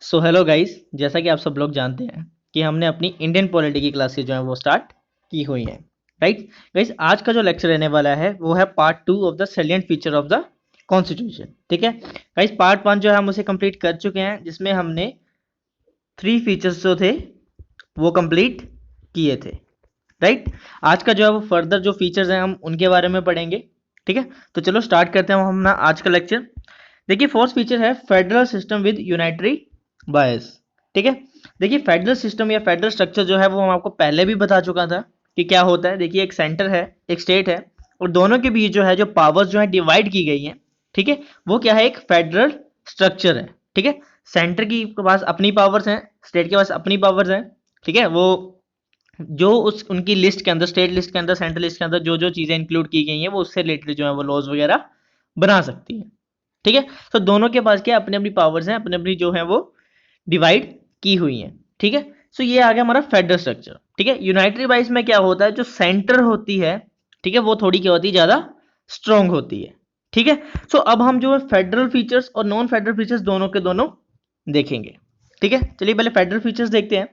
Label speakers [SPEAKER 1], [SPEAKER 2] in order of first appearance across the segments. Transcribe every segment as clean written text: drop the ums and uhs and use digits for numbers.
[SPEAKER 1] So hello guys, जैसा कि आप सब लोग जानते हैं कि हमने अपनी इंडियन पॉलिटी की क्लासेस जो है वो स्टार्ट की हुई हैं। राइट गाइस, आज का जो लेक्चर रहने वाला है वो है part 2 of the salient feature of the constitution. ठीक है गाइस, पार्ट 1 जो है हम उसे कंप्लीट कर चुके हैं, जिसमें हमने 3 फीचर्स जो थे वो कंप्लीट किए थे। राइट, आज का जो है वो फर्दर जो फीचर्स हैं हम उनके बारे में पढ़ेंगे। ठीक है, तो चलो स्टार्ट करते हैं हम अपना आज का लेक्चर। देखिए, फर्स्ट फीचर है फेडरल सिस्टम विद यूनाइटरी बायस। ठीक है, देखिए फेडरल सिस्टम या फेडरल स्ट्रक्चर जो है वो हम आपको पहले भी बता चुका था कि क्या होता है। देखिए, एक सेंटर है, एक स्टेट है, और दोनों के बीच जो है जो पावर्स जो है डिवाइड की गई हैं। ठीक है, वो क्या है, एक फेडरल स्ट्रक्चर है। ठीक है, सेंटर की पास अपनी पावर्स हैं, स्टेट के पास अपनी पावर्स हैं। ठीक है, वो जो उस उनकी लिस्ट के अंदर, स्टेट लिस्ट के अंदर, सेंट्रल लिस्ट के अंदर जो जो चीज़ें इंक्लूड की गई हैं वो उससे रिलेटेड जो है वो लॉज वगैरह बना सकती हैं। ठीक है, तो दोनों के पास क्या अपनी अपनी पावर्स हैं, अपनी अपनी जो है वो डिवाइड की हुई हैं। ठीक है, सो ये आ गया हमारा फेडरल स्ट्रक्चर। ठीक है, यूनाइटरी बाइस में क्या होता है, जो सेंटर होती है, ठीक है, वो थोड़ी क्या होती है, ज़्यादा स्ट्रॉन्ग होती है। ठीक है, सो अब हम जो है फेडरल फीचर्स और नॉन फेडरल फीचर्स दोनों के दोनों देखेंगे। ठीक है, चलिए पहले फेडरल फीचर्स देखते हैं।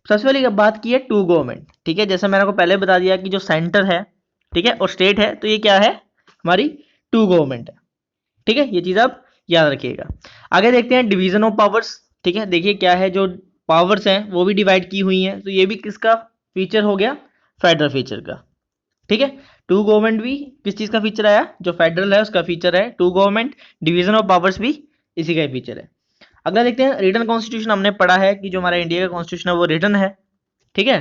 [SPEAKER 1] सबसे पहले बात की है टू गवर्नमेंट। ठीक है, जैसा मैंने आपको पहले बता दिया कि जो सेंटर है, ठीक है, और स्टेट है, तो ये क्या है, हमारी टू गवर्नमेंट है। ठीक है, ये चीज़ आप याद रखिएगा। आगे देखते हैं डिवीजन ऑफ पावर्स। ठीक है, देखिए क्या है, जो पावर्स हैं वो भी डिवाइड की हुई हैं, तो ये भी किसका फीचर हो गया, फेडरल फीचर का। ठीक है, टू गवर्नमेंट भी किस चीज़ का फीचर आया, जो फेडरल है उसका फीचर है two government. Division of powers भी इसी का ही फीचर है। अगला देखते हैं रिटन कॉन्स्टिट्यूशन। हमने पढ़ा है कि जो हमारा इंडिया का कॉन्स्टिट्यूशन है वो रिटन है। ठीक है,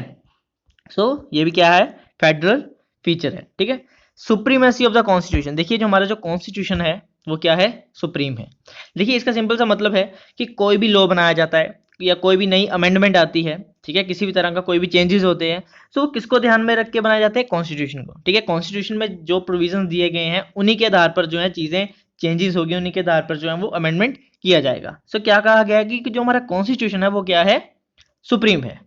[SPEAKER 1] सो ये भी क्या है, फेडरल फीचर है। ठीक है, सुप्रीमेसी ऑफ द कॉन्स्टिट्यूशन। देखिए, जो हमारा जो कॉन्स्टिट्यूशन है वो क्या है, सुप्रीम है। देखिए, इसका सिंपल सा मतलब है कि कोई भी लॉ बनाया जाता है या कोई भी नई अमेंडमेंट आती है, ठीक है, किसी भी तरह का कोई भी चेंजेस होते हैं, तो वो किसको ध्यान में रख के बनाए जाते हैं, कॉन्स्टिट्यूशन को। ठीक है, कॉन्स्टिट्यूशन में जो प्रोविजन दिए गए हैं उन्हीं के आधार पर जो है चीज़ें चेंजेस होगी, उन्हीं के आधार पर जो है वो अमेंडमेंट किया जाएगा। सो क्या कहा गया है कि जो हमारा कॉन्स्टिट्यूशन है वो क्या है, सुप्रीम है।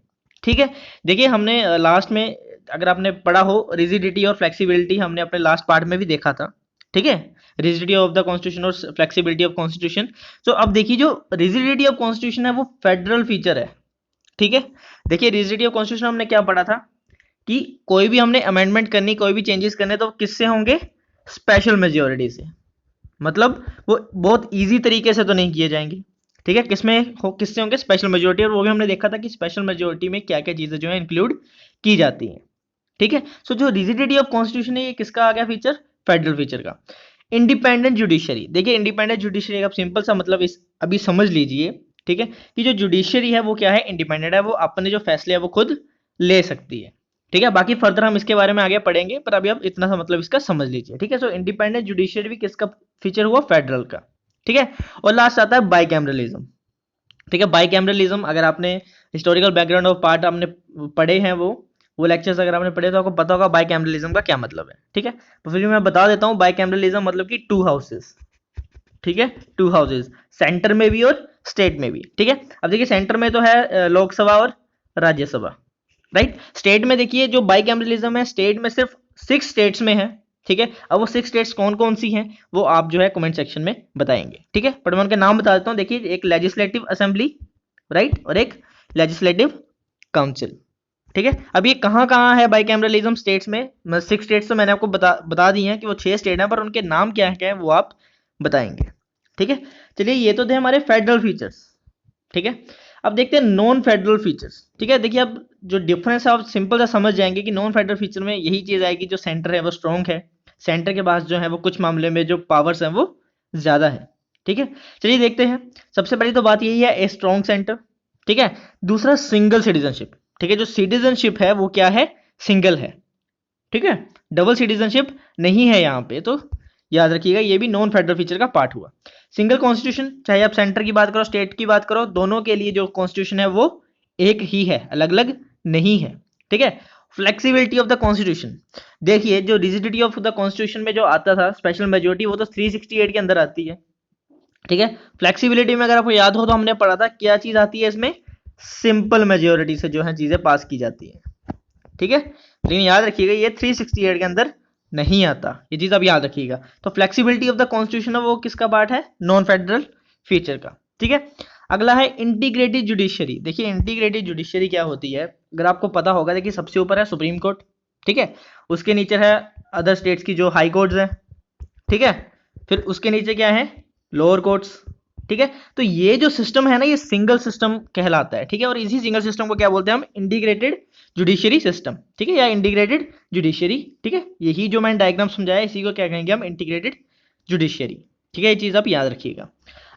[SPEAKER 1] ठीक है, देखिए हमने लास्ट में, अगर आपने पढ़ा हो, रिजिडिटी और फ्लेक्सिबिलिटी हमने अपने लास्ट पार्ट में भी देखा था। ठीक है, रिजिडिटी ऑफ द कॉन्स्टिट्यूशन और फ्लेक्सिबिलिटी ऑफ कॉन्स्टिट्यूशन। तो अब देखिए, जो रिजिडिटी ऑफ कॉन्स्टिट्यूशन है वो फेडरल फीचर है। ठीक है, देखिए रिजिडिटी ऑफ कॉन्स्टिट्यूशन हमने क्या पढ़ा था कि कोई भी हमने अमेंडमेंट करनी, कोई भी चेंजेस करने, तो किससे होंगे, स्पेशल मेजोरिटी से। मतलब वो बहुत ईजी तरीके से तो नहीं किए जाएंगे। ठीक है, किससे होंगे, स्पेशल मेजोरिटी। और वो भी हमने देखा था कि स्पेशल मेजोरिटी में क्या क्या चीज़ें जो है इंक्लूड की जाती हैं। ठीक है, सो जो रिजिडिटी ऑफ कॉन्स्टिट्यूशन है ये किसका आ गया फीचर, फेडरल फीचर का। Independent judiciary. देखिए, इंडिपेंडेंट जुडिशरी का सिंपल सा मतलब इस अभी समझ लीजिए। ठीक है, कि जो जुडिशरी है वो क्या है, इंडिपेंडेंट है, वो अपने जो फैसले है वो खुद ले सकती है। ठीक है, बाकी फर्दर हम इसके बारे में आगे पढ़ेंगे, पर अभी आप इतना सा मतलब इसका समझ लीजिए। ठीक है, सो इंडिपेंडेंट जुडिशरी भी किसका फीचर हुआ, फेडरल का। ठीक है, और लास्ट आता है बाइकैमरलिज्म। ठीक है, बाइकैमरलिज्म, अगर आपने हिस्टोरिकल बैकग्राउंड ऑफ पार्ट आपने पढ़े हैं, वो लेक्चर्स अगर आपने पढ़े तो आपको पता होगा बाइकैमरलिज्म का क्या मतलब है। ठीक है, तो फिर भी मैं बता देता हूँ, बाइकैमरलिज्म मतलब कि टू हाउसेस। ठीक है, टू हाउसेस, सेंटर में भी और स्टेट में भी। ठीक है, अब देखिए सेंटर में तो है लोकसभा और राज्यसभा। राइट, स्टेट में देखिए जो बाइकैमरलिज्म है, स्टेट में सिर्फ 6 स्टेट्स में है। ठीक है, अब वो 6 स्टेट्स कौन कौन सी हैं वो आप जो है कमेंट सेक्शन में बताएंगे। ठीक है, पर मैं उनके नाम बता देता हूँ। देखिए, एक लेजिस्लेटिव असेंबली, राइट, और एक लेजिस्लेटिव काउंसिल। ठीक है, अब ये कहाँ है बाइकैमरलिज्म स्टेट्स में, 6 स्टेट्स तो मैंने आपको बता दी हैं कि वो 6 स्टेट हैं, पर उनके नाम क्या है वो आप बताएंगे। ठीक है, चलिए ये तो थे हमारे फेडरल फीचर्स। ठीक है, अब देखते हैं नॉन फेडरल फीचर्स। ठीक है, देखिए अब जो डिफरेंस है आप सिंपल सा समझ जाएंगे कि नॉन फेडरल फीचर में यही चीज आएगी, जो सेंटर है वो स्ट्रॉन्ग है, सेंटर के पास जो है वो कुछ मामले में जो पावर्स हैं वो ज्यादा है। ठीक है, चलिए देखते हैं। सबसे पहली तो बात यही है, ए स्ट्रॉन्ग सेंटर। ठीक है, दूसरा सिंगल सिटीजनशिप। ठीक है, जो सिटीजनशिप है वो क्या है, सिंगल है। ठीक है, डबल सिटीजनशिप नहीं है यहाँ पे, तो याद रखिएगा ये भी नॉन फेडरल फीचर का पार्ट हुआ। सिंगल कॉन्स्टिट्यूशन, चाहे आप सेंटर की बात करो, स्टेट की बात करो, दोनों के लिए जो कॉन्स्टिट्यूशन है वो एक ही है, अलग अलग नहीं है। ठीक है, फ्लेक्सिबिलिटी ऑफ द कॉन्स्टिट्यूशन। देखिए, जो रिजिडिटी ऑफ द कॉन्स्टिट्यूशन में जो आता था स्पेशल मेजोरिटी, वो तो 368 के अंदर आती है। ठीक है, फ्लेक्सिबिलिटी में अगर आपको याद हो तो हमने पढ़ा था क्या चीज आती है इसमें, सिंपल मेजोरिटी से जो है चीजें पास की जाती है। ठीक है, लेकिन याद रखिएगा ये 368 के अंदर नहीं आता, ये चीज आप याद रखिएगा। तो फ्लेक्सिबिलिटी ऑफ द कॉन्स्टिट्यूशन है वो किसका पार्ट है, नॉन फेडरल फीचर का। ठीक है, अगला है इंटीग्रेटेड जुडिशरी। देखिए इंटीग्रेटेड जुडिशरी क्या होती है, अगर आपको पता होगा, देखिए सबसे ऊपर है सुप्रीम कोर्ट, ठीक है, उसके नीचे है अदर स्टेट्स की जो हाई कोर्ट्स हैं, ठीक है, फिर उसके नीचे क्या है, लोअर कोर्ट्स, ठीक है। तो ये जो सिस्टम है ना, ये सिंगल सिस्टम कहलाता है, ठीक है, और इसी सिंगल सिस्टम को क्या बोलते हैं हम, इंटीग्रेटेड जुडिशरी सिस्टम, ठीक है, या इंटीग्रेटेड जुडिशरी, ठीक है। यही जो मैंने डायग्राम समझाया इसी को क्या कहेंगे हम, इंटीग्रेटेड जुडिशरी, ठीक है, ये चीज आप याद रखिएगा।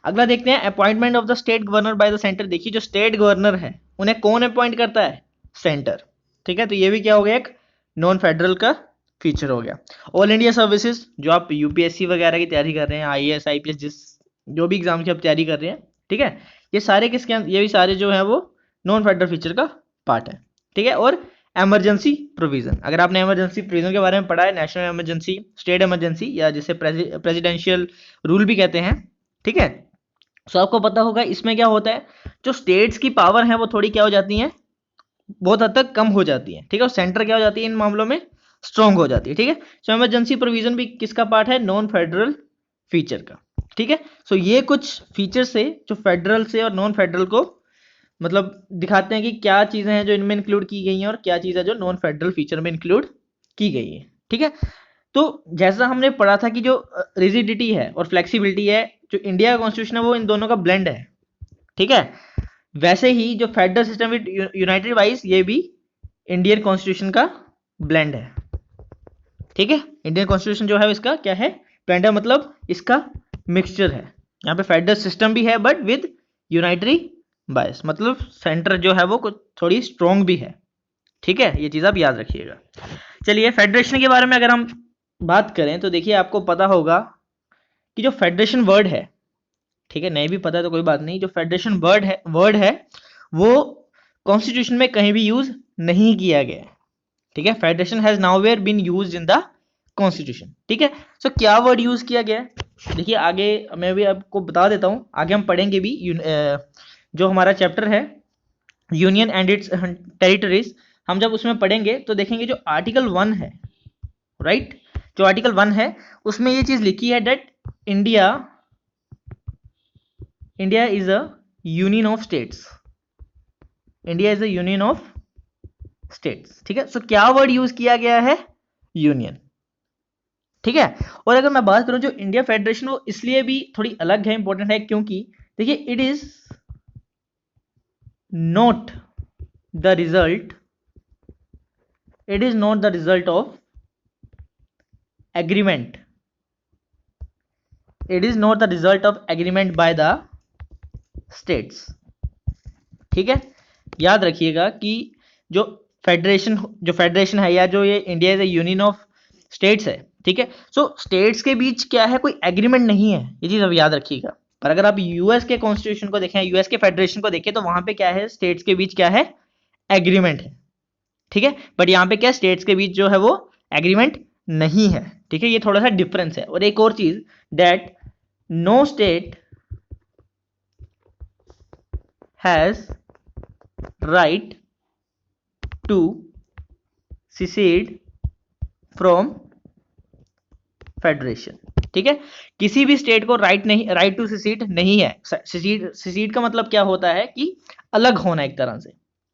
[SPEAKER 1] अगला देखते हैं appointment of the state governor by the centre. देखिए जो स्टेट गवर्नर है उन्हें कौन अपॉइंट करता है, सेंटर, ठीक है। तो ये भी क्या हो गया, एक नॉन फेडरल का फीचर हो गया। ऑल इंडिया सर्विसेज, जो आप यूपीएससी वगैरह की तैयारी कर रहे हैं, आईएएस आईपीएस जिस जो भी एग्जाम की आप तैयारी कर रहे हैं, ठीक है, ये सारे किसके, ये भी सारे जो है वो नॉन फेडरल फीचर का पार्ट है, ठीक है। और इमरजेंसी प्रोविजन, अगर आपने इमरजेंसी प्रोविजन के बारे में पढ़ा है, नेशनल इमरजेंसी, स्टेट इमरजेंसी, या जिसे प्रेसिडेंशियल रूल भी कहते हैं, ठीक है। सो आपको पता होगा इसमें क्या होता है, जो स्टेट्स की पावर है वो थोड़ी क्या हो जाती है, बहुत हद तक कम हो जाती है, ठीक है, और सेंटर क्या हो जाती है इन मामलों में, स्ट्रॉन्ग हो जाती है, ठीक है। सो इमरजेंसी प्रोविजन भी किसका पार्ट है, नॉन फेडरल फीचर का, ठीक है। सो ये कुछ फीचर्स है जो फेडरल से और नॉन फेडरल को मतलब दिखाते हैं कि क्या चीजें हैं जो इनमें इंक्लूड की गई हैं और क्या चीजें जो नॉन फेडरल फीचर में इंक्लूड की गई है, ठीक है। तो जैसा हमने पढ़ा था कि जो रिजिडिटी है और फ्लेक्सिबिलिटी है, जो इंडिया का कॉन्स्टिट्यूशन है वो इन दोनों का ब्लेंड है, ठीक है। वैसे ही जो federal system with United wise, ये भी इंडियन कॉन्स्टिट्यूशन का ब्लेंड है, ठीक है। इंडियन कॉन्स्टिट्यूशन जो है इसका क्या है, ब्लेंड है, मतलब इसका मिक्सचर है। यहाँ पे फेडरल सिस्टम भी है बट विद यूनाइटरी बायस, मतलब सेंटर जो है वो कुछ थोड़ी स्ट्रॉन्ग भी है, ठीक है, ये चीज आप याद रखिएगा। चलिए फेडरेशन के बारे में अगर हम बात करें तो देखिए आपको पता होगा कि जो फेडरेशन वर्ड है, ठीक है, नहीं भी पता तो कोई बात नहीं, जो फेडरेशन वर्ड है वो कॉन्स्टिट्यूशन में कहीं भी यूज नहीं किया गया, ठीक है। Federation has nowhere been used in the constitution, ठीक है। सो क्या वर्ड यूज किया गया है, देखिए आगे मैं भी आपको बता देता हूं, आगे हम पढ़ेंगे भी जो हमारा चैप्टर है यूनियन एंड इट्स टेरिटरीज, हम जब उसमें पढ़ेंगे तो देखेंगे जो आर्टिकल 1 है, राइट, जो आर्टिकल 1 है उसमें ये चीज लिखी है that India is a union of states, India is a union of states, ठीक है। सो क्या वर्ड यूज किया गया है, यूनियन, ठीक है। और अगर मैं बात करूं जो इंडिया फेडरेशन, वो इसलिए भी थोड़ी अलग है, इंपॉर्टेंट है, क्योंकि देखिए it is not the result, it is not the result of agreement, it is not the result of agreement by the states, ठीक है। याद रखिएगा कि जो फेडरेशन है या जो ये India is A union of states है, ठीक है। सो स्टेट्स के बीच क्या है, कोई एग्रीमेंट नहीं है, ये चीज अब याद रखिएगा। पर अगर आप यूएस के कॉन्स्टिट्यूशन को देखें, यूएस के फेडरेशन को देखें, तो वहां पे क्या है, स्टेट्स के बीच क्या है, एग्रीमेंट है, ठीक है। बट यहाँ पे क्या, स्टेट्स के बीच जो है वो एग्रीमेंट नहीं है, ठीक है, ये थोड़ा सा डिफरेंस है। और एक और चीज that no state has right to secede from federation, ठीक है। किसी भी स्टेट को राइट टू secede नहीं है। secede का मतलब क्या होता है कि अलग होना एक तरह से,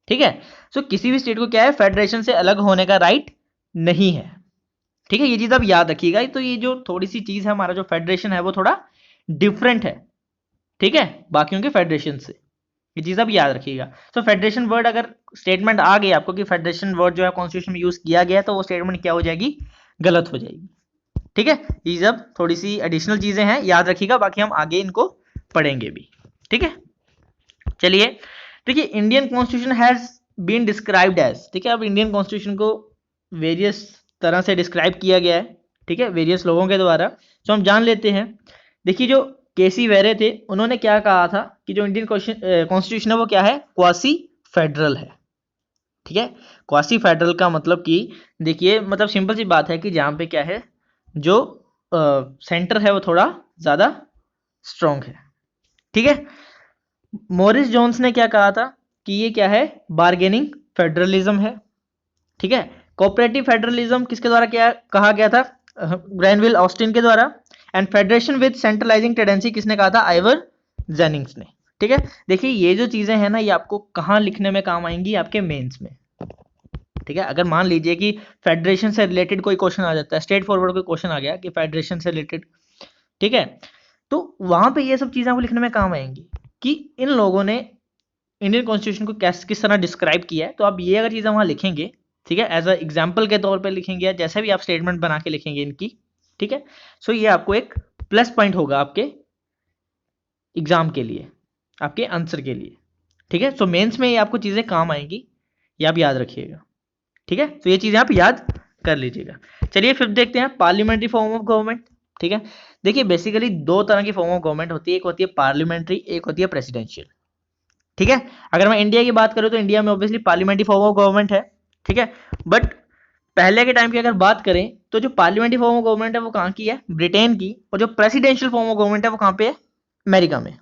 [SPEAKER 1] ठीक है। सो किसी भी स्टेट को क्या है, फेडरेशन से अलग होने का राइट नहीं है, ठीक है, ये चीज आप याद रखिएगा। तो ये जो थोड़ी सी चीज है, हमारा जो फेडरेशन है वो थोड़ा डिफरेंट है, ठीक है, बाकियों के फेडरेशन से, ये चीज आप याद रखिएगा। सो फेडरेशन वर्ड अगर स्टेटमेंट आ गई आपको कि फेडरेशन वर्ड जो है कॉन्स्टिट्यूशन में यूज किया गया, तो वो स्टेटमेंट क्या हो जाएगी, गलत हो जाएगी, ठीक है। ये सब थोड़ी सी एडिशनल चीजें हैं, याद रखिएगा, बाकी हम आगे इनको पढ़ेंगे भी, ठीक है। चलिए देखिए, Indian constitution has been described as, ठीक है। अब इंडियन कॉन्स्टिट्यूशन को वेरियस तरह से डिस्क्राइब किया गया है, ठीक है, वेरियस लोगों के द्वारा। तो हम जान लेते हैं। देखिए जो केसी वेरे थे, उन्होंने क्या कहा था कि जो इंडियन कॉन्स्टिट्यूशन है वो क्या है, क्वासी फेडरल है, ठीक है। क्वासी फेडरल का मतलब कि देखिए, मतलब सिंपल सी बात है कि जहाँ पे क्या है, जो सेंटर है वो थोड़ा ज्यादा स्ट्रॉन्ग है, ठीक है। मॉरिस जोन्स ने क्या कहा था कि ये क्या है, बार्गेनिंग फेडरलिज्म है, ठीक है। कोऑपरेटिव फेडरलिज्म किसके द्वारा क्या कहा गया था, ग्रैनविल ऑस्टिन के द्वारा। And federation with centralising tendency किसने कहा था, आइवर जेनिंग्स ने, ठीक है। देखिए ये जो चीजें हैं ना, ये आपको कहाँ लिखने में काम आएंगी, आपके मेंस में। ठीक है, अगर मान लीजिए कि फेडरेशन से रिलेटेड कोई क्वेश्चन आ जाता है, स्ट्रेट फॉरवर्ड कोई क्वेश्चन आ गया कि फेडरेशन से रिलेटेड, ठीक है, तो वहां पे ये सब चीजें आपको लिखने में काम आएंगी कि इन लोगों ने इंडियन कॉन्स्टिट्यूशन को किस तरह डिस्क्राइब किया है। तो आप ये अगर चीजें वहां लिखेंगे, ठीक है, एज अ एग्जाम्पल के तौर पर लिखेंगे या जैसे भी आप स्टेटमेंट बना के लिखेंगे इनकी, ठीक है, सो ये आपको एक प्लस पॉइंट होगा आपके एग्जाम के लिए, आपके आंसर के लिए। ठीक है, सो मेंस में ये आपको चीजें काम आएंगी, ये आप याद रखिएगा। ठीक है, तो ये चीजें आप याद कर लीजिएगा। चलिए फिर देखते हैं पार्लियामेंट्री फॉर्म ऑफ गवर्नमेंट। ठीक है, देखिए बेसिकली दो तरह की फॉर्म ऑफ गवर्नमेंट होती है, एक होती है पार्लियामेंट्री, एक होती है प्रेसिडेंशियल। ठीक है, अगर मैं इंडिया की बात करूं तो इंडिया में obviously parliamentary form of government है। ठीक है, बट पहले के टाइम की अगर बात करें तो जो पार्लियामेंट्री फॉर्म ऑफ गवर्नमेंट है वो कहाँ की है, ब्रिटेन की, और जो प्रेसिडेंशियल फॉर्म ऑफ गवर्नमेंट है वो कहाँ पे है, अमेरिका में।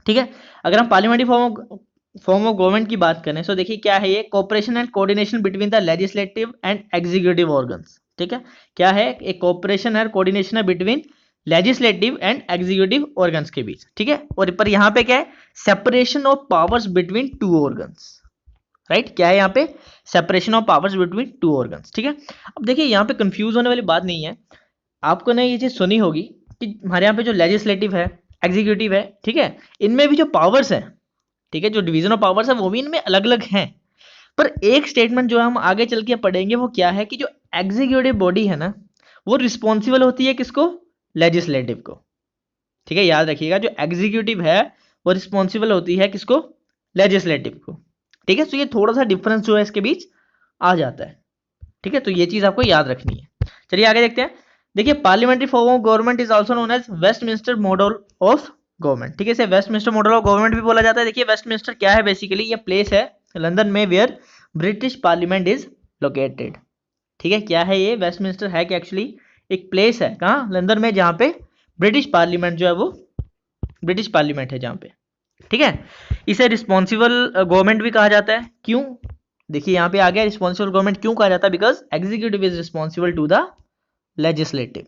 [SPEAKER 1] ठीक है, अगर हम पार्लियामेंट्री फॉर्म ऑफ गवर्नमेंट की बात करें तो देखिए क्या है, ये cooperation and coordination between the legislative and executive organs. ठीक है, क्या है, एक कोऑपरेशन और कोऑर्डिनेशन है between legislative and executive organs के बीच। ठीक है, और पर यहाँ पे क्या है, separation of powers between two organs. Right, क्या है यहाँ पे, separation of powers between two organs. ठीक है, अब देखिए यहाँ पे कंफ्यूज होने वाली बात नहीं है, आपको ना ये चीज सुनी होगी कि हमारे यहाँ पे जो लेजिस्लेटिव है, एग्जीक्यूटिव है, ठीक है, इनमें भी जो पावर्स है, ठीक है, जो डिवीजन ऑफ पावर्स है वो भी इनमें अलग अलग हैं। पर एक स्टेटमेंट जो हम आगे चल के पढ़ेंगे वो क्या है कि जो एग्जीक्यूटिव बॉडी है ना, वो रिस्पॉन्सिबल होती है किसको, लेजिस्लेटिव को। ठीक है, याद रखिएगा, जो एग्जीक्यूटिव है वो रिस्पॉन्सिबल होती है किसको, लेजिस्लेटिव को। ठीक है, तो ये थोड़ा सा डिफरेंस जो है इसके बीच आ जाता है। ठीक है, तो ये चीज आपको याद रखनी है। चलिए आगे देखते हैं। देखिए parliamentary form of government is also known as Westminster model of government. ठीक है, इसे वेस्टमिंस्टर मॉडल ऑफ गवर्नमेंट भी बोला जाता है। देखिए वेस्टमिंस्टर क्या है, बेसिकली ये प्लेस है लंदन में where British parliament is located. ठीक है, क्या है ये, वेस्टमिंस्टर है कि एक्चुअली एक प्लेस है, कहाँ, लंदन में, जहाँ पे ब्रिटिश पार्लियामेंट जो है वो ब्रिटिश पार्लियामेंट है जहाँ पे। ठीक है, इसे रिस्पॉन्सिबल गवर्नमेंट भी कहा जाता है। क्यों, देखिए यहाँ पे आ गया, रिस्पॉन्सिबल गवर्नमेंट क्यों कहा जाता है, because executive is responsible to the legislative.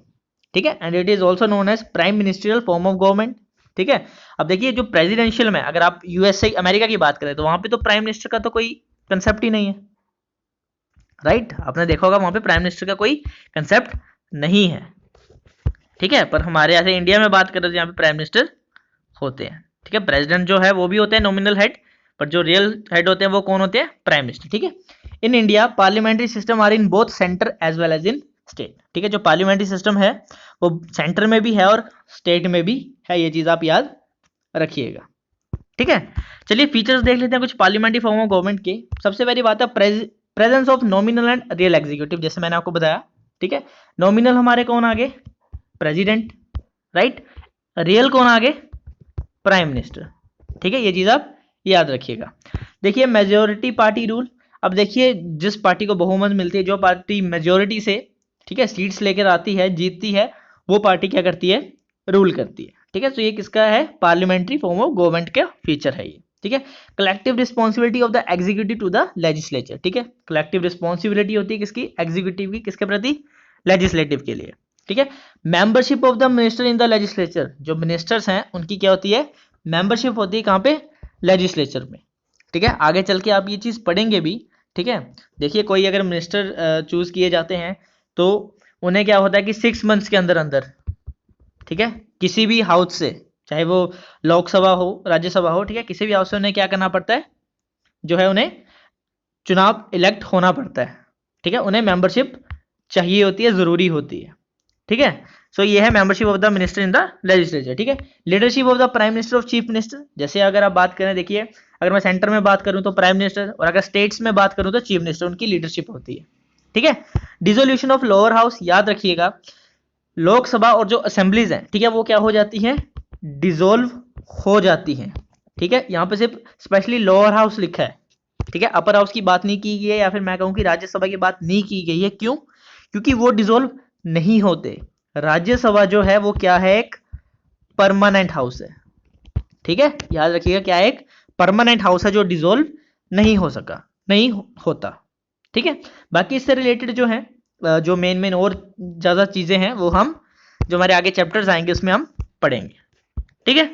[SPEAKER 1] ठीक है, and it is also known as prime ministerial form of government. ठीक है, अब देखिए जो प्रेसिडेंशियल में, अगर आप यूएसए अमेरिका की बात करें तो वहां पे तो प्राइम मिनिस्टर का तो कोई कंसेप्ट ही नहीं है। राइट, आपने देखा होगा वहां पे प्राइम मिनिस्टर का कोई कंसेप्ट नहीं है। ठीक है, पर हमारे यहाँ से इंडिया में बात करें तो यहाँ पे प्राइम मिनिस्टर होते हैं। ठीक है, प्रेसिडेंट जो है वो भी होते हैं नॉमिनल हेड, पर जो रियल हेड होते हैं वो कौन होते हैं, प्राइम मिनिस्टर। ठीक है, in India parliamentary system are in both centre as well as in state. ठीक है, जो पार्लियामेंट्री सिस्टम है वो सेंटर में भी है और स्टेट में भी है, ये चीज आप याद रखिएगा। ठीक है, चलिए फीचर्स देख लेते हैं कुछ पार्लियामेंट्री फॉर्म ऑफ गवर्नमेंट के। सबसे पहली बात है presence of nominal and real executive, जैसे मैंने आपको बताया। ठीक है, नॉमिनल हमारे कौन आगे, प्रेसिडेंट, राइट, रियल कौन आगे, प्राइम मिनिस्टर। ठीक है, ये चीज आप याद रखिएगा। देखिए मेजोरिटी पार्टी रूल, अब देखिए जिस पार्टी को बहुमत मिलती है, जो पार्टी मेजोरिटी से, ठीक है, सीट्स लेकर आती है, जीतती है, वो पार्टी क्या करती है, रूल करती है। ठीक है, तो ये किसका है, पार्लियामेंट्री फॉर्म ऑफ गवर्नमेंट का फीचर है ये। ठीक है, collective responsibility of the executive to the legislature. ठीक है, कलेक्टिव रिस्पॉन्सिबिलिटी होती है किसकी, एग्जीक्यूटिव की, किसके प्रति, लेजिस्लेटिव के लिए। ठीक है, membership of the minister in the legislature, जो मिनिस्टर्स हैं उनकी क्या होती है, मेंबरशिप होती है, कहाँ पे, लेजिस्लेचर में। ठीक है, आगे चल के आप ये चीज पढ़ेंगे भी। ठीक है, देखिए कोई अगर मिनिस्टर चूज किए जाते हैं तो उन्हें क्या होता है कि 6 मंथ्स के अंदर अंदर, ठीक है, किसी भी हाउस से, चाहे वो लोकसभा हो, राज्यसभा हो, ठीक है, किसी भी हाउस से उन्हें क्या करना पड़ता है, जो है उन्हें चुनाव इलेक्ट होना पड़ता है। ठीक है, उन्हें मेंबरशिप चाहिए होती है, जरूरी होती है। ठीक है, सो ये है membership of the minister in the legislature. ठीक है, leadership of the prime minister of chief minister, जैसे अगर आप बात करें, देखिए अगर मैं सेंटर में बात करूं तो प्राइम मिनिस्टर, और अगर स्टेट्स में बात करूं तो चीफ मिनिस्टर, उनकी लीडरशिप होती है। ठीक है, डिसोल्यूशन ऑफ लोअर हाउस, याद रखिएगा लोकसभा और जो असेंबलीज हैं, ठीक है, वो क्या हो जाती हैं, डिसोल्व हो जाती हैं। ठीक है, यहाँ पे सिर्फ स्पेशली लोअर हाउस लिखा है। ठीक है, अपर हाउस की बात नहीं की गई है, या फिर मैं कहूँ कि राज्यसभा की बात नहीं की गई है। क्यों, क्योंकि वो डिसोल्व नहीं होते। राज्यसभा जो है वो क्या है, एक परमानेंट हाउस है। ठीक है, याद रखिएगा, क्या है, एक परमानेंट हाउस है जो डिसोल्व नहीं हो सका, नहीं होता। ठीक है, बाकी इससे रिलेटेड जो है, जो मेन और ज्यादा चीजें हैं वो हम, जो हमारे आगे चैप्टर्स आएंगे उसमें हम पढ़ेंगे। ठीक है,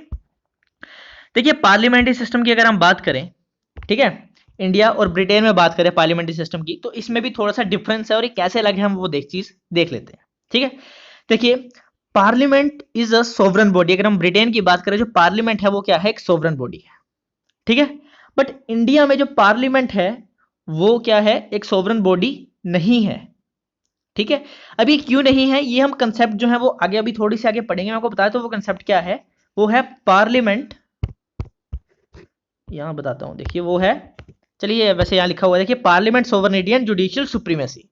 [SPEAKER 1] देखिए पार्लियामेंट्री सिस्टम की अगर हम बात करें, ठीक है, इंडिया और ब्रिटेन में बात करें पार्लियामेंट्री सिस्टम की, तो इसमें भी थोड़ा सा डिफरेंस है और ये कैसे अलग है हम वो देख लेते हैं। ठीक है, देखिए parliament is a sovereign body. अगर हम ब्रिटेन की बात करें, जो पार्लियामेंट है वो क्या है, एक सोवरन बॉडी है। ठीक है, बट इंडिया में जो पार्लियामेंट है वो क्या है, एक सोवरन बॉडी नहीं है। ठीक है, अभी क्यों नहीं है ये हम कंसेप्ट जो है वो आगे अभी थोड़ी सी आगे पढ़ेंगे, मैं आपको बताया तो वो कंसेप्ट क्या है, वो है पार्लियामेंट, यहां बताता हूं, देखिए वो है, चलिए वैसे यहां लिखा हुआ है, देखिए parliament sovereignty and judicial supremacy.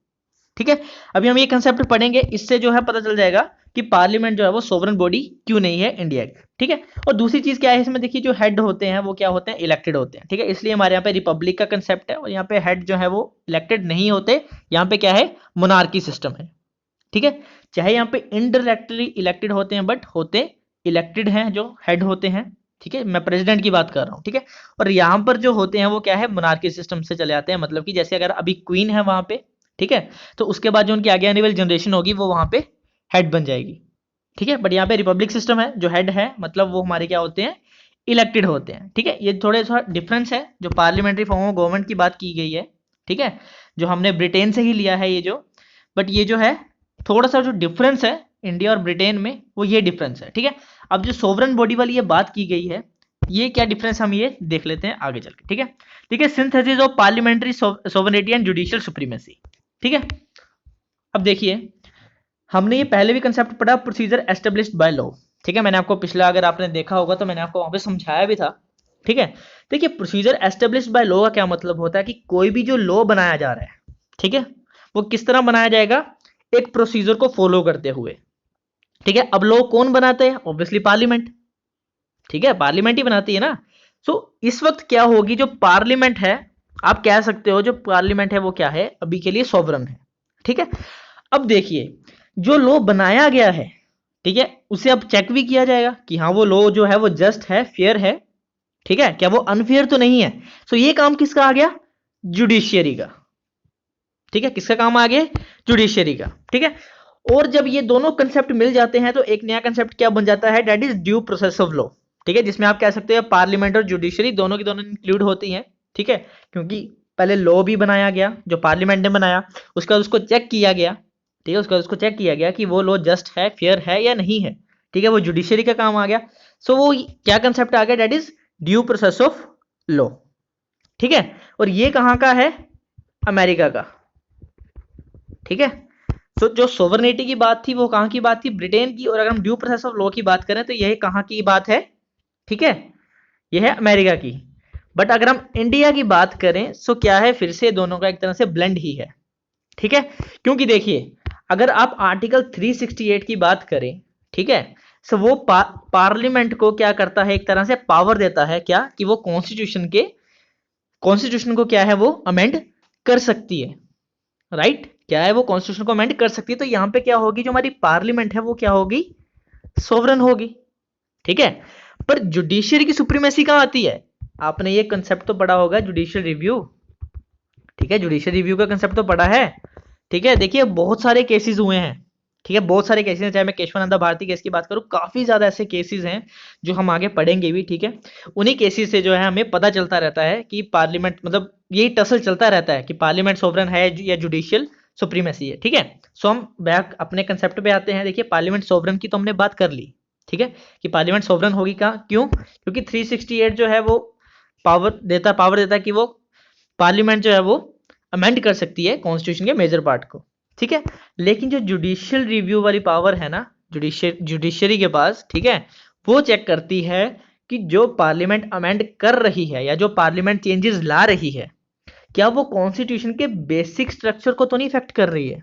[SPEAKER 1] ठीक है, अभी हम ये कंसेप्ट पढ़ेंगे, इससे जो है पता चल जाएगा कि पार्लियामेंट जो है वो सोवरेन बॉडी क्यों नहीं है इंडिया की। ठीक है, और दूसरी चीज क्या है इसमें, देखिए जो हेड होते हैं वो क्या होते हैं, इलेक्टेड होते हैं। ठीक है, इसलिए हमारे यहाँ पे रिपब्लिक का कंसेप्ट है और यहाँ पे हेड जो है वो इलेक्टेड नहीं होते, यहाँ पे क्या है, मोनार्की सिस्टम है। ठीक है, चाहे यहाँ पे इनडायरेक्टली इलेक्टेड होते हैं बट होते इलेक्टेड हैं जो हेड होते हैं। ठीक है, मैं प्रेसिडेंट की बात कर रहा हूँ। ठीक है, और यहाँ पर जो होते हैं वो क्या है, मोनार्की सिस्टम से चले आते हैं, मतलब कि जैसे अगर अभी क्वीन है वहां पे, ठीक है, तो उसके बाद जो उनकी आगे आने वाली जनरेशन होगी वो वहां पे हेड बन जाएगी। ठीक है, बट यहाँ पे रिपब्लिक सिस्टम है, जो हेड है मतलब वो हमारे क्या होते हैं, इलेक्टेड होते हैं। ठीक है, ये थोड़े सा डिफरेंस है जो पार्लियामेंट्री फॉर्म ऑफ गवर्नमेंट की बात की गई है। ठीक है, जो हमने ब्रिटेन से ही लिया है ये जो, बट ये जो है थोड़ा सा जो डिफरेंस है इंडिया और ब्रिटेन में वो ये डिफरेंस है। ठीक है, अब जो सोवरन बॉडी वाली ये बात की गई है, ये क्या डिफरेंस हम ये देख लेते हैं आगे चल के। ठीक है, ठीक है, synthesis of parliamentary sovereignty and judicial supremacy. ठीक है, अब देखिए हमने ये पहले भी कंसेप्ट पढ़ा, प्रोसीजर एस्टेब्लिश्ड बाय लॉ। ठीक है, मैंने आपको पिछला अगर आपने देखा होगा तो मैंने आपको वहां पे समझाया भी था। ठीक है, देखिए प्रोसीजर एस्टेब्लिश्ड बाय लॉ का क्या मतलब होता है कि कोई भी जो लॉ बनाया जा रहा है, ठीक है, वो किस तरह बनाया जाएगा, एक प्रोसीजर को फॉलो करते हुए। ठीक है, अब लॉ कौन बनाते हैं, ऑब्वियसली पार्लियामेंट। ठीक है, पार्लियामेंट ही बनाती है ना। सो इस वक्त क्या होगी, जो पार्लियामेंट है, आप कह सकते हो जो पार्लियामेंट है वो क्या है, अभी के लिए सॉवरन है। ठीक है, अब देखिए जो लॉ बनाया गया है, ठीक है, उसे अब चेक भी किया जाएगा कि हाँ वो लॉ जो है वो जस्ट है, फेयर है। ठीक है, क्या वो अनफेयर तो नहीं है। सो ये काम किसका आ गया, जुडिशियरी का। ठीक है, किसका काम आ गया, जुडिशियरी का। ठीक है, और जब ये दोनों कंसेप्ट मिल जाते हैं तो एक नया कंसेप्ट क्या बन जाता है, that is due process of law. ठीक है, जिसमें आप कह सकते हो पार्लियामेंट और जुडिशरी दोनों की दोनों इंक्लूड होती हैं। ठीक है, क्योंकि पहले लॉ भी बनाया गया जो पार्लियामेंट ने बनाया, उसके बाद उसको चेक किया गया। ठीक है, उसके बाद उसको चेक किया गया कि वो लॉ जस्ट है, फेयर है या नहीं है। ठीक है, वो जुडिशरी का काम आ गया। सो वो क्या कंसेप्ट आ गया, that is due process of law. ठीक है, और ये कहां का है, अमेरिका का। ठीक है, तो जो सोवरेनिटी की बात थी वो कहां की बात थी, ब्रिटेन की, और अगर हम ड्यू प्रोसेस ऑफ लॉ की बात करें तो यह कहां की बात है, ठीक है, यह है अमेरिका की। बट अगर हम इंडिया की बात करें तो क्या है, फिर से दोनों का एक तरह से ब्लेंड ही है। ठीक है, क्योंकि देखिए अगर आप आर्टिकल 368 की बात करें, ठीक है, सो वो पार्लियामेंट को क्या करता है, एक तरह से पावर देता है क्या, कि वो कॉन्स्टिट्यूशन को क्या है, वो अमेंड कर सकती है। राइट, क्या है, वो कॉन्स्टिट्यूशन को अमेंड कर सकती है। तो यहां पे क्या होगी, जो हमारी पार्लियामेंट है वो क्या होगी, सोवरन होगी। ठीक है, पर जुडिशियरी की सुप्रीमेसी कहां आती है, आपने ये कंसेप्ट तो पढ़ा होगा, जुडिशियल रिव्यू। ठीक है, जुडिशियल रिव्यू का कंसेप्ट तो पढ़ा है। ठीक है, देखिए बहुत सारे केसेस हुए हैं। ठीक है, बहुत सारे केसेस हैं, चाहे मैं केशवानंदा भारती केस की बात करूं, काफी ज्यादा ऐसे केसेस हैं जो हम आगे पढ़ेंगे भी। ठीक है, उन्हीं केसेस से जो है हमें पता चलता रहता है कि पार्लियामेंट, मतलब यही टसल चलता रहता है कि पार्लियामेंट सोवरन है या जुडिशियल सुप्रीमेसी है। ठीक है, सो हम बैक अपने कंसेप्ट पे आते हैं। देखिए पार्लियामेंट सोवरन की तो हमने बात कर ली। ठीक है, कि पार्लियामेंट सोवरन होगी कहाँ, क्यों, क्योंकि 368 जो है वो पावर देता है कि वो पार्लियामेंट जो है वो अमेंड कर सकती है कॉन्स्टिट्यूशन के मेजर पार्ट को। ठीक है, लेकिन जो जुडिशियल रिव्यू वाली पावर है ना, जुडिशरी के पास, ठीक है, वो चेक करती है कि जो पार्लियामेंट अमेंड कर रही है या जो पार्लियामेंट चेंजेस ला रही है, क्या वो कॉन्स्टिट्यूशन के बेसिक स्ट्रक्चर को तो नहीं इफेक्ट कर रही है।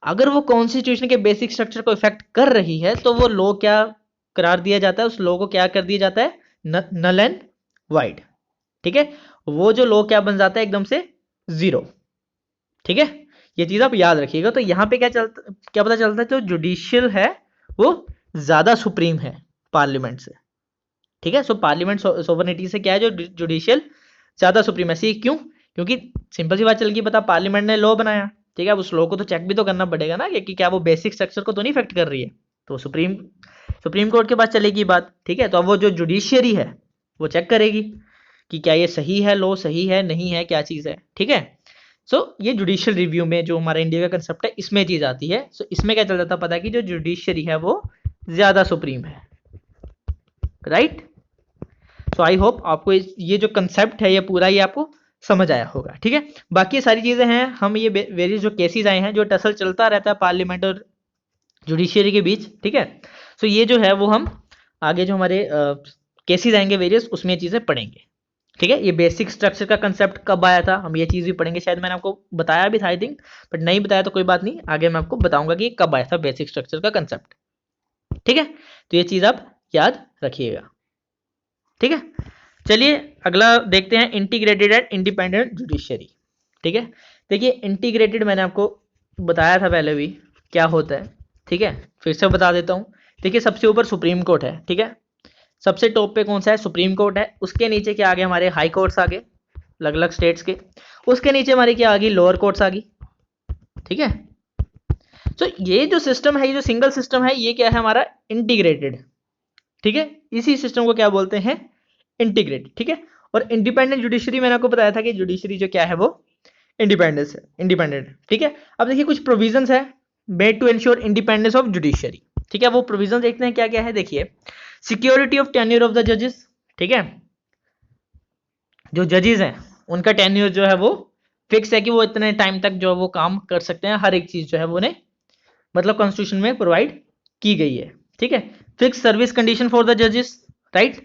[SPEAKER 1] अगर वो कॉन्स्टिट्यूशन के बेसिक स्ट्रक्चर को इफेक्ट कर रही है तो वो लॉ क्या करार दिया जाता है, उस लॉ को क्या कर दिया जाता है, नल एंड वाइड। ठीक है, वो जो लॉ क्या बन जाता है, एकदम से जीरो। ठीक है, ये चीज आप याद रखिएगा। तो यहां पे क्या पता चलता है, जो जुडिशियल है वो ज्यादा सुप्रीम है पार्लियामेंट से। ठीक है, सो पार्लियामेंट सोवरेनिटी से क्या है, जो जुडिशियल ज्यादा सुप्रीमेसी। क्यों, क्योंकि सिंपल सी बात चल गई पता, पार्लियामेंट ने लॉ बनाया। ठीक है, अब उस लॉ को तो चेक भी तो करना पड़ेगा ना कि क्या वो बेसिक स्ट्रक्चर को तो नहीं इफेक्ट कर रही है। तो सुप्रीम कोर्ट के पास चलेगी बात। ठीक है, तो अब वो जो जुडिशियरी है, वो चेक करेगी कि क्या ये सही है, लॉ सही है, नहीं है, क्या चीज़ है, ठीक है। सो ये जुडिशियल रिव्यू में जो हमारा इंडिया का कंसेप्ट है इसमें चीज़ आती है। सो इसमें क्या चल जाता है पता है कि जो जुडिशरी है वो ज़्यादा सुप्रीम है, राइट। सो आई होप आपको ये जो कंसेप्ट है ये पूरा ये आपको समझ आया होगा, ठीक है। बाकी सारी चीज़ें हैं, हम ये वेरियस जो केसेस आए हैं, जो टसल चलता रहता है पार्लियामेंट और जुडिशियरी के बीच, ठीक है। सो ये जो है वो हम आगे जो हमारे केसेस आएंगे वेरियस, उसमें ये चीज़ें पढ़ेंगे, ठीक है। ये बेसिक स्ट्रक्चर का कंसेप्ट कब आया था, हम ये चीज़ भी पढ़ेंगे। शायद मैंने आपको बताया भी था आई थिंक, बट नहीं बताया तो कोई बात नहीं, आगे मैं आपको बताऊंगा कि कब आया था बेसिक स्ट्रक्चर का कंसेप्ट, ठीक है। तो ये चीज़ आप याद रखिएगा, ठीक है। चलिए अगला देखते हैं, इंटीग्रेटेड एंड इंडिपेंडेंट जुडिशरी, ठीक है। देखिए इंटीग्रेटेड मैंने आपको बताया था पहले भी क्या होता है, ठीक है। फिर से बता देता हूँ। देखिए सबसे ऊपर सुप्रीम कोर्ट है, ठीक है। सबसे टॉप पे कौन सा है, सुप्रीम कोर्ट है। उसके नीचे क्या आ गए, हमारे हाई कोर्ट्स आ गए अलग अलग स्टेट्स के। उसके नीचे हमारी क्या आ गई, लोअर कोर्ट्स आ गई, ठीक है। तो ये जो सिस्टम है, ये जो सिंगल सिस्टम है, ये क्या है हमारा इंटीग्रेटेड, ठीक है। इसी सिस्टम को क्या बोलते हैं, इंटीग्रेटेड, ठीक है। और इंडिपेंडेंट जुडिशरी मैंने आपको बताया था कि जुडिशरी जो क्या है वो इंडिपेंडेंस है, इंडिपेंडेंट, ठीक है। अब देखिए कुछ प्रोविजंस है made to ensure independence of judiciary, ठीक है। वो प्रोविजन देखते हैं क्या क्या है। देखिए security of tenure of the जजेस, ठीक है। जो जजेस हैं उनका टेन्योर जो है वो फिक्स है कि वो इतने टाइम तक जो है वो काम कर सकते हैं, हर एक चीज जो है वो उन्हें मतलब कॉन्स्टिट्यूशन में प्रोवाइड की गई है, ठीक है। Fix service condition for the जजेस, right.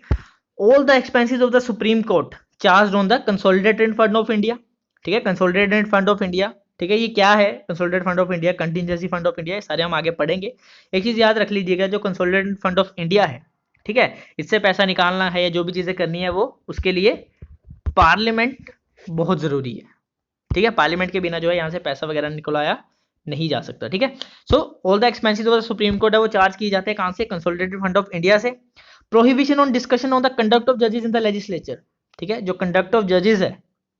[SPEAKER 1] All the expenses of the supreme court charge on the consolidated fund of India, ठीक है। कंसोलिडेटेड फंड ऑफ इंडिया, ठीक है। ये क्या है consolidated fund of India, contingency fund of India, सारे हम आगे पढ़ेंगे। एक चीज याद रख लीजिएगा, जो कंसोलिडेटेड फंड ऑफ इंडिया है, ठीक है, इससे पैसा निकालना है या जो भी चीजें करनी है वो उसके लिए पार्लियामेंट बहुत जरूरी है, ठीक है। पार्लियामेंट के बिना जो है यहाँ से पैसा वगैरह निकलाया नहीं जा सकता, ठीक है। So all the expenses of the supreme court है वो चार्ज किए जाते हैं कहां से, कंसोलिडेटेड फंड ऑफ इंडिया से। Prohibition on discussion on the conduct of जजेस इन द लेजिस्लेचर, ठीक है। जो कंडक्ट ऑफ जजेस है,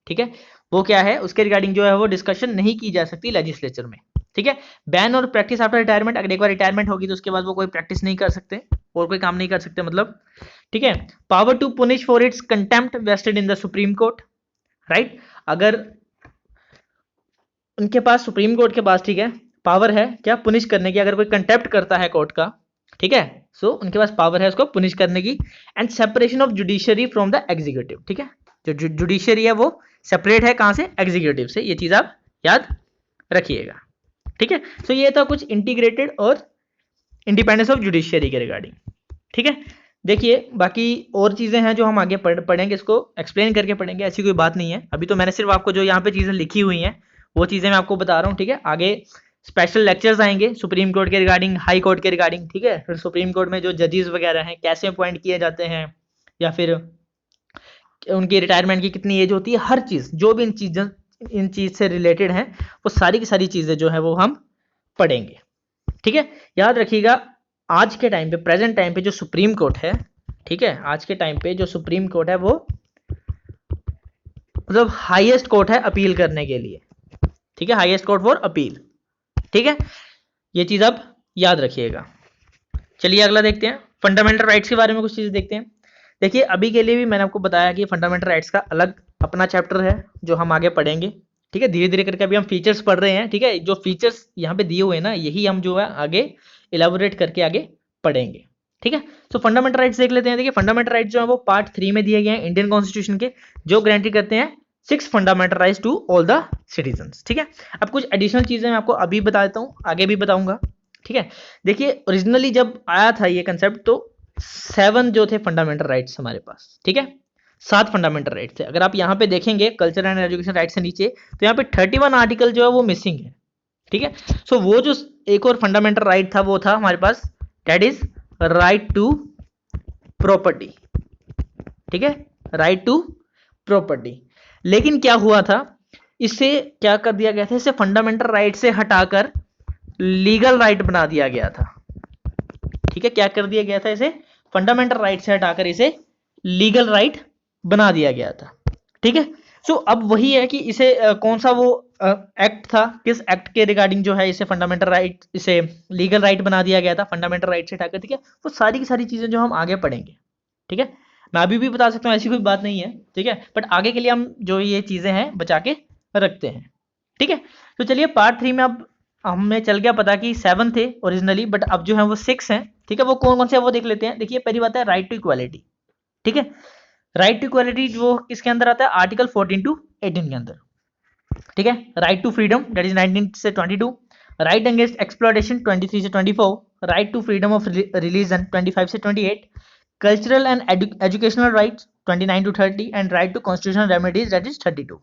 [SPEAKER 1] ठीक है, वो क्या है, उसके रिगार्डिंग जो है वो डिस्कशन नहीं की जा सकती लेजिस्लेचर में, ठीक है। बैन और प्रैक्टिस आफ्टर रिटायरमेंट, अगर एक बार रिटायरमेट होगी तो उसके बाद वो कोई प्रैक्टिस नहीं कर सकते और कोई काम नहीं कर सकते मतलब, ठीक है। Power to punish for its contempt vested in the supreme court, right. अगर उनके पास सुप्रीम कोर्ट के पास, ठीक है, पावर है क्या पुनिश करने की, अगर कोई कंटेम्प्ट करता है कोर्ट का, ठीक है। सो उनके पास पावर है उसको पुनिश करने की। And separation of judiciary from the executive, ठीक है। जो जुडिशरी है वो सेपरेट है कहां से, एग्जीक्यूटिव से। ये चीज आप याद रखिएगा, ठीक है। सो ये था कुछ इंटीग्रेटेड और इंडिपेंडेंस ऑफ जुडिशरी के रिगार्डिंग, ठीक है। देखिए बाकी और चीजें हैं जो हम आगे पढ़ेंगे, इसको एक्सप्लेन करके पढ़ेंगे, ऐसी कोई बात नहीं है। अभी तो मैंने सिर्फ आपको जो यहाँ पे चीजें लिखी हुई हैं वो चीजें मैं आपको बता रहा हूँ, ठीक है। आगे स्पेशल लेक्चर्स आएंगे सुप्रीम कोर्ट के रिगार्डिंग, हाई कोर्ट के रिगार्डिंग, ठीक है। फिर सुप्रीम कोर्ट में जो जजेस वगैरह हैं कैसे अपॉइंट किए जाते हैं, या फिर उनकी रिटायरमेंट की कितनी एज होती है, हर चीज जो भी इन चीज से रिलेटेड है वो सारी की सारी चीजें जो है वो हम पढ़ेंगे, ठीक है। याद रखिएगा आज के टाइम पे, प्रेजेंट टाइम पे जो सुप्रीम कोर्ट है, ठीक है, आज के टाइम पे जो सुप्रीम कोर्ट है वो मतलब हाईएस्ट कोर्ट है अपील करने के लिए, ठीक है, हाईएस्ट कोर्ट फॉर अपील, ठीक है। ये चीज आप याद रखिएगा। चलिए अगला देखते हैं, फंडामेंटल राइट्स के बारे में कुछ चीजें देखते हैं। देखिए अभी के लिए भी मैंने आपको बताया कि फंडामेंटल राइट्स का अलग अपना चैप्टर है जो हम आगे पढ़ेंगे, ठीक है। धीरे धीरे करके अभी हम फीचर्स पढ़ रहे हैं, ठीक है। जो फीचर्स यहाँ पे दिए हुए हैं ना, यही हम जो है आगे इलेबोरेट करके आगे पढ़ेंगे, ठीक है। तो फंडामेंटल राइट्स देख लेते हैं। देखिए फंडामेंटल राइट्स जो है वो पार्ट 3 में दिए गए हैं इंडियन कॉन्स्टिट्यूशन के, जो गारंटी करते हैं 6 fundamental rights to all the citizens, ठीक है। अब कुछ एडिशनल चीजें मैं आपको अभी बता देता हूँ, आगे भी बताऊंगा, ठीक है। देखिए ओरिजिनली जब आया था ये कंसेप्ट तो 7 जो थे फंडामेंटल राइट्स हमारे पास, ठीक है, 7 फंडामेंटल राइट्स थे। अगर आप यहाँ पे देखेंगे कल्चर एंड एजुकेशन राइट से नीचे, तो यहाँ पे 31 आर्टिकल जो है वो मिसिंग है, ठीक है। सो वो जो एक और फंडामेंटल राइट था वो था हमारे पास, that is right to property, ठीक है, राइट टू प्रॉपर्टी। लेकिन क्या हुआ था, इसे क्या कर दिया गया था, इसे फंडामेंटल राइट से हटाकर लीगल राइट बना दिया गया था, ठीक है। क्या कर दिया गया था, इसे फंडामेंटल राइट से हटाकर इसे लीगल राइट बना दिया गया था, ठीक है। सो अब वही है कि इसे कौन सा वो एक्ट था, किस एक्ट के रिगार्डिंग जो है इसे फंडामेंटल राइट, इसे लीगल राइट बना दिया गया था फंडामेंटल राइट से हटाकर, ठीक है। वो सारी की सारी चीजें जो हम आगे पढ़ेंगे, ठीक है। मैं अभी भी बता सकता हूँ, ऐसी कोई बात नहीं है, ठीक है, बट आगे के लिए हम जो ये चीज़ें हैं बचा के रखते हैं, ठीक है। तो चलिए पार्ट 3 में अब हमें चल गया पता कि 7 थे ओरिजिनली, बट अब जो है वो 6 हैं, ठीक है। वो कौन कौन से है वो देख लेते हैं। देखिए पहली बात है राइट टू इक्वालिटी, ठीक है। राइट टू इक्वालिटी वो किसके अंदर आता है, आर्टिकल 14 टू 18 के अंदर, ठीक है। Right to freedom that is 19 से 22, राइट अगेंस्ट एक्सप्लॉयटेशन 23 से 24, right to freedom of religion 25 से 28, cultural and educational rights 29 to 30 and right to constitutional remedies that is 32,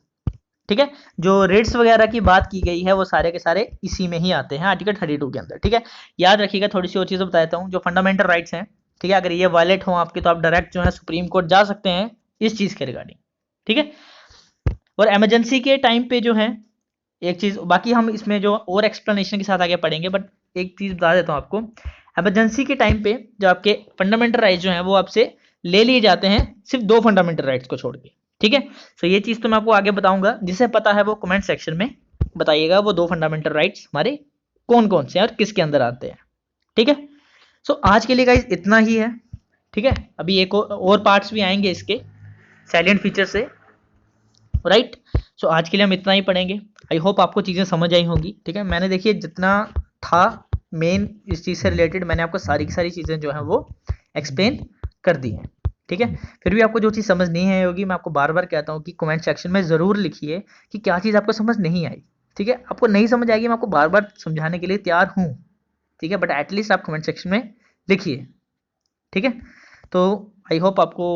[SPEAKER 1] ठीक है। जो रेट्स वगैरह की बात की गई है वो सारे के सारे इसी में ही आते हैं आर्टिकल 32 के अंदर, ठीक है। याद रखिएगा, थोड़ी सी और चीज़ें बता देता हूँ, जो फंडामेंटल राइट्स हैं, ठीक है, अगर ये वायलेट हो आपके तो आप डायरेक्ट जो है सुप्रीम कोर्ट जा सकते हैं इस चीज़ के रिगार्डिंग, ठीक है। और इमरजेंसी के टाइम पे जो है एक चीज़, बाकी हम इसमें जो और एक्सप्लेनेशन के साथ आगे पढ़ेंगे, बट एक चीज़ बता देता हूँ आपको, इमरजेंसी के टाइम पे जो आपके फंडामेंटल राइट्स जो हैं वो आपसे ले लिए जाते हैं, सिर्फ 2 फंडामेंटल राइट्स को छोड़ के, ठीक है। सो ये चीज़ तो मैं आपको आगे बताऊंगा, जिसे पता है वो कमेंट सेक्शन में बताइएगा वो 2 फंडामेंटल राइट्स हमारे कौन कौन से हैं और किसके अंदर आते हैं, ठीक है। सो आज के लिए गाइस इतना ही है, ठीक है। अभी एक और पार्ट्स भी आएंगे इसके सैलिएंट फीचर से, राइट। सो आज के लिए हम इतना ही पढ़ेंगे। आई होप आपको चीज़ें समझ आई होंगी, ठीक है। मैंने देखिए जितना था मेन इस चीज़ से रिलेटेड, मैंने आपको सारी की सारी चीज़ें जो है वो एक्सप्लेन कर दी हैं, ठीक है। फिर भी आपको जो चीज़ समझ नहीं आई होगी, मैं आपको बार बार कहता हूँ कि कमेंट सेक्शन में ज़रूर लिखिए कि क्या चीज़ आपको समझ नहीं आई, ठीक है। आपको नहीं समझ आएगी, मैं आपको बार बार समझाने के लिए तैयार हूँ, ठीक है, बट एटलीस्ट आप कमेंट सेक्शन में लिखिए, ठीक है। तो आई होप आपको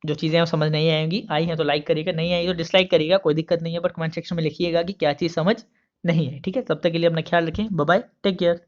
[SPEAKER 1] जो चीज़ें हैं समझ नहीं आएंगी, आई हैं तो लाइक करिएगा, नहीं आई तो डिसलाइक करिएगा, कोई दिक्कत नहीं है, बट कमेंट सेक्शन में लिखिएगा कि क्या चीज़ समझ नहीं है, ठीक है। तब तक के लिए अपना ख्याल रखें, बाय बाय, टेक केयर।